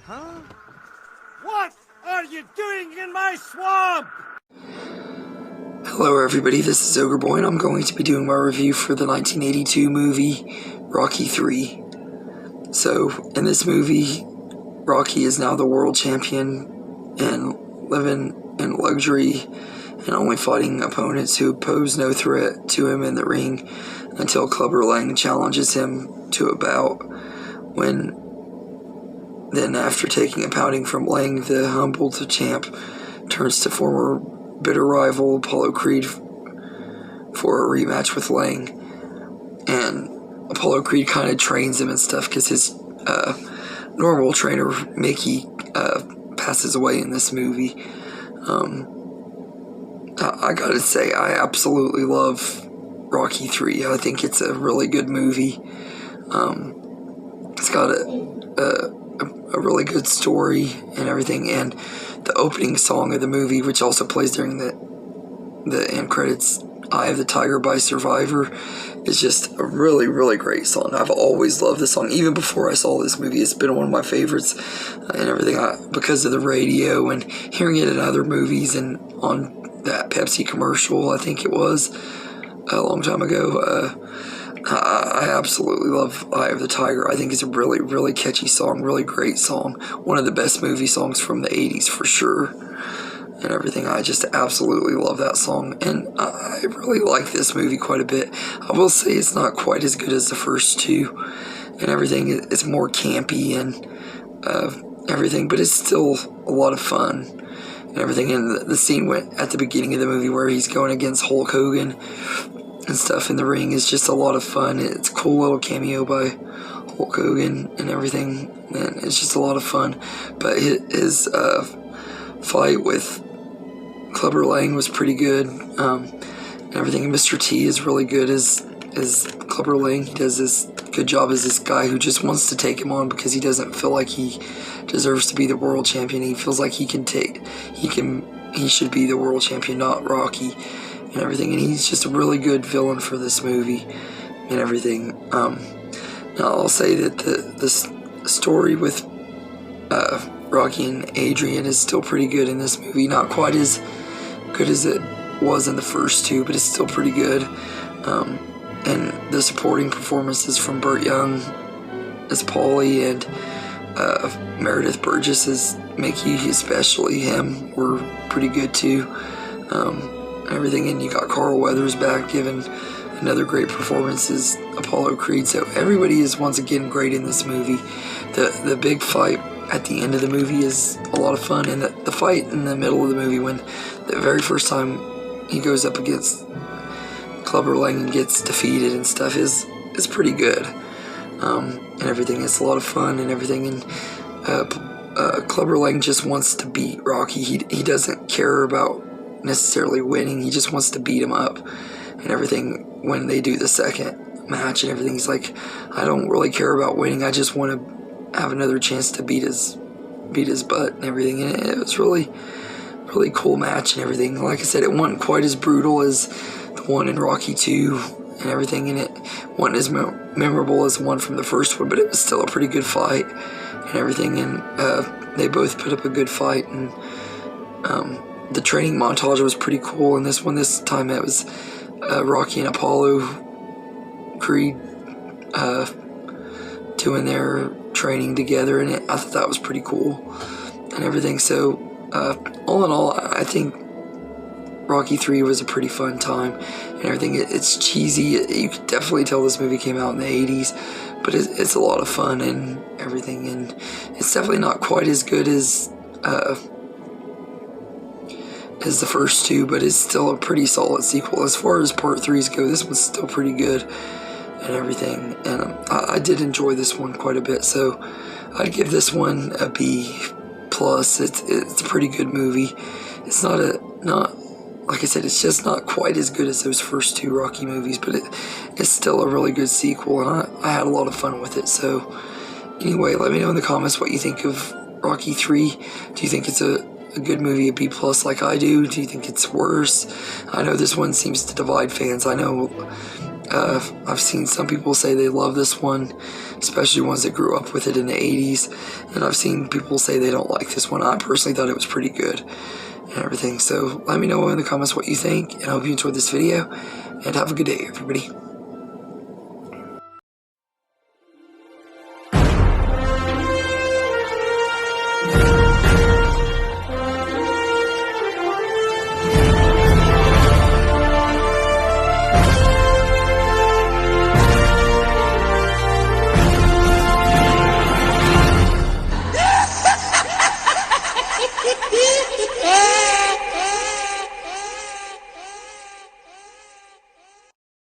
Huh? What are you doing in my swamp? Hello everybody, this is Ogre Boy and I'm going to be doing my review for the 1982 movie Rocky III. So, in this movie, Rocky is now the world champion and living in luxury and only fighting opponents who pose no threat to him in the ring until Clubber Lang challenges him to a bout. Then after taking a pounding from Lang, the humbled champ turns to former bitter rival Apollo Creed for a rematch with Lang. And Apollo Creed kind of trains him and stuff because his normal trainer, Mickey, passes away in this movie. I gotta say, I absolutely love Rocky III. I think it's a really good movie. It's got a really good story and everything, and the opening song of the movie, which also plays during the end credits, Eye of the Tiger by Survivor, is just a really, really great song. I've always loved this song. Even before I saw this movie, it's been one of my favorites and everything because of the radio and hearing it in other movies and on that Pepsi commercial, I think it was, a long time ago. I absolutely love Eye of the Tiger. I think it's a really, really catchy song, really great song. One of the best movie songs from the 80s for sure. And everything. I just absolutely love that song. And I really like this movie quite a bit. I will say it's not quite as good as the first two and everything. It's more campy and everything, but it's still a lot of fun and everything. And the scene went at the beginning of the movie where he's going against Hulk Hogan and stuff in the ring is just a lot of fun. It's a cool little cameo by Hulk Hogan and everything, and it's just a lot of fun. But his fight with Clubber Lang was pretty good, and everything. And Mr. T is really good as Clubber Lang. He does this good job as this guy who just wants to take him on because he doesn't feel like he deserves to be the world champion. He feels like he should be the world champion, not Rocky. And everything, and he's just a really good villain for this movie and everything. Now I'll say that the story with Rocky and Adrian is still pretty good in this movie. Not quite as good as it was in the first two, but it's still pretty good. And the supporting performances from Burt Young as Paulie and Meredith Burgess as Mickey, especially him, were pretty good too. Everything, and you got Carl Weathers back giving another great performance as Apollo Creed. So everybody is once again great in this movie. The big fight at the end of the movie is a lot of fun, and the fight in the middle of the movie when the very first time he goes up against Clubber Lang and gets defeated and stuff is pretty good, and everything. It's a lot of fun and everything. And Clubber Lang just wants to beat Rocky. He doesn't care about necessarily winning. He just wants to beat him up and everything. When they do the second match and everything, he's like, I don't really care about winning. I just want to have another chance to beat his butt and everything. And it was really, really cool match and everything. Like I said, it wasn't quite as brutal as the one in Rocky II and everything, and it wasn't as memorable as the one from the first one, but it was still a pretty good fight and everything. And they both put up a good fight, and the training montage was pretty cool. And this time it was Rocky and Apollo Creed doing their training together, and I thought that was pretty cool and everything. So all in all, I think Rocky III was a pretty fun time and everything. It's cheesy. You could definitely tell this movie came out in the 80s, but it's a lot of fun and everything, and it's definitely not quite as good as the first two, but it's still a pretty solid sequel. As far as part 3s go, this one's still pretty good and everything, and I did enjoy this one quite a bit, so I'd give this one a B+. It's a pretty good movie. It's not like I said, it's just not quite as good as those first two Rocky movies, but it's still a really good sequel, and I had a lot of fun with it. So anyway, let me know in the comments what you think of Rocky III. Do you think it's a good movie, a B+ like I do? Do you think it's worse? I know this one seems to divide fans. I know I've seen some people say they love this one, especially ones that grew up with it in the 80s, and I've seen people say they don't like this one. I personally thought it was pretty good and everything, so let me know in the comments what you think, and I hope you enjoyed this video, and have a good day, everybody.